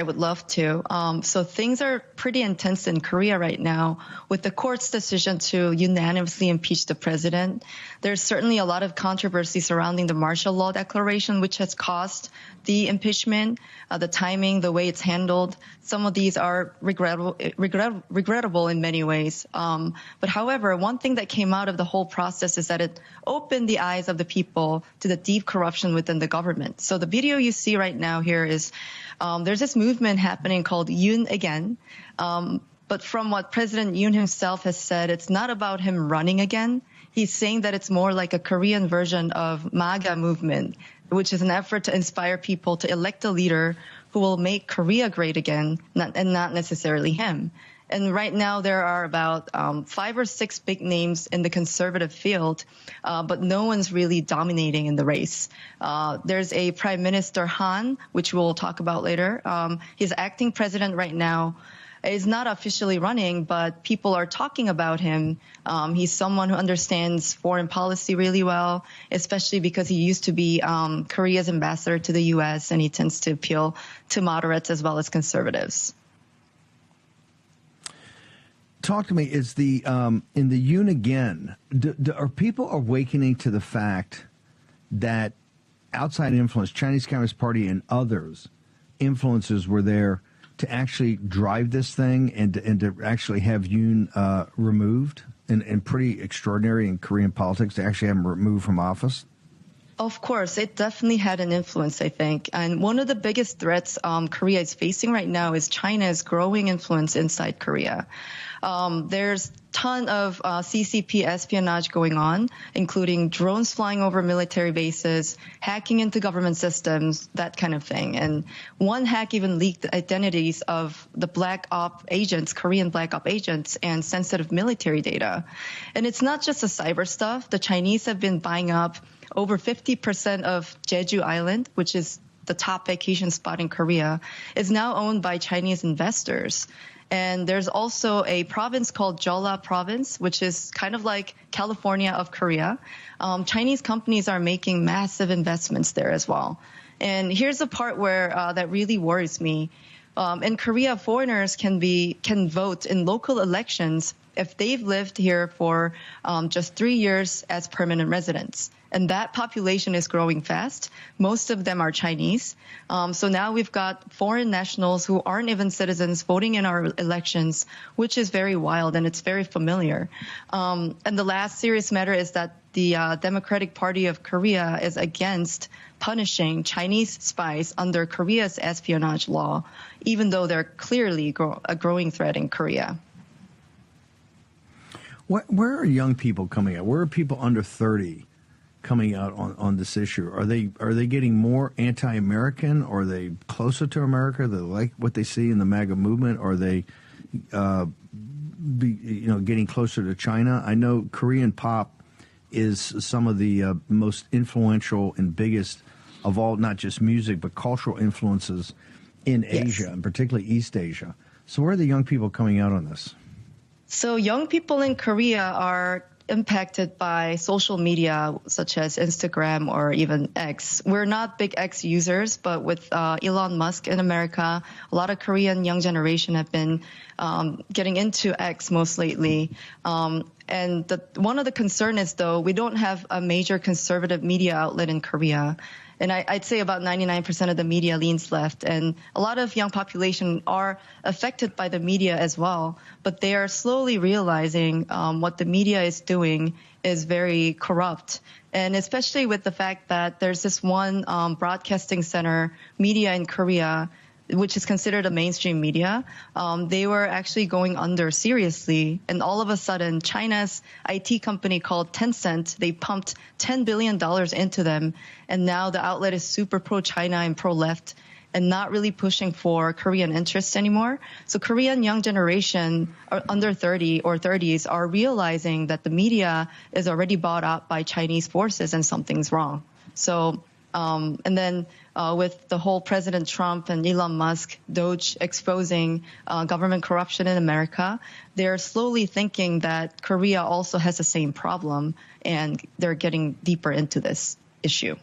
I would love to. So things are pretty intense in Korea right now with the court's decision to unanimously impeach the president. There's certainly a lot of controversy surrounding the martial law declaration, which has caused the impeachment, the timing, the way it's handled. Some of these are regrettable in many ways. But however, one thing that came out of the whole process is that it opened the eyes of the people to the deep corruption within the government. So the video you see right now here is there's this movement happening called Yoon Again. But from what President Yoon himself has said, it's not about him running again. He's saying that it's more like a Korean version of MAGA movement, which is an effort to inspire people to elect a leader who will make Korea great again, and not necessarily him. And right now there are about 5 or 6 big names in the conservative field, but no one's really dominating in the race. There's a Prime Minister Han, which we'll talk about later. He's acting president right now. Is not officially running, but people are talking about him. He's someone who understands foreign policy really well, especially because he used to be Korea's ambassador to the U.S., and he tends to appeal to moderates as well as conservatives. Talk to me. Is the in the Yoon Again, are people awakening to the fact that outside influence, Chinese Communist Party and others, influences were there to actually drive this thing and to actually have Yoon removed, and pretty extraordinary in Korean politics to actually have him removed from office? Of course, it definitely had an influence, I think. And one of the biggest threats Korea is facing right now is China's growing influence inside Korea. There's a ton of CCP espionage going on, including drones flying over military bases, hacking into government systems, that kind of thing. And one hack even leaked the identities of the black op agents, Korean black op agents, and sensitive military data. And it's not just the cyber stuff. The Chinese have been buying up over 50% of Jeju Island, which is the top vacation spot in Korea, is now owned by Chinese investors. And there's also a province called Jeolla province, which is kind of like California of Korea. Chinese companies are making massive investments there as well. And here's the part where that really worries me. In Korea, foreigners can vote in local elections if they've lived here for just 3 years as permanent residents. And that population is growing fast. Most of them are Chinese. So now we've got foreign nationals who aren't even citizens voting in our elections, which is very wild and it's very familiar. And the last serious matter is that the Democratic Party of Korea is against punishing Chinese spies under Korea's espionage law, even though they're clearly a growing threat in Korea. Where are young people coming out? Where are people under 30 coming out on this issue? Are they getting more anti-American? Or are they closer to America? They like what they see in the MAGA movement? Or are they getting closer to China? I know Korean pop is some of the most influential and biggest of all, not just music, but cultural influences in Asia, and particularly East Asia. So where are the young people coming out on this? So young people in Korea are impacted by social media such as Instagram or even X. We're not big X users, but with Elon Musk in America, a lot of Korean young generation have been getting into X most lately. And one of the concern is, though, we don't have a major conservative media outlet in Korea. And I'd say about 99% of the media leans left. And a lot of young population are affected by the media as well. But they are slowly realizing what the media is doing is very corrupt. And especially with the fact that there's this one broadcasting center media in Korea, which is considered a mainstream media, they were actually going under seriously. And all of a sudden, China's IT company called Tencent, they pumped $10 billion into them. And now the outlet is super pro-China and pro-left and not really pushing for Korean interests anymore. So Korean young generation under 30 or 30s are realizing that the media is already bought up by Chinese forces and something's wrong. So and then with the whole President Trump and Elon Musk, Doge exposing government corruption in America, they're slowly thinking that Korea also has the same problem, and they're getting deeper into this issue.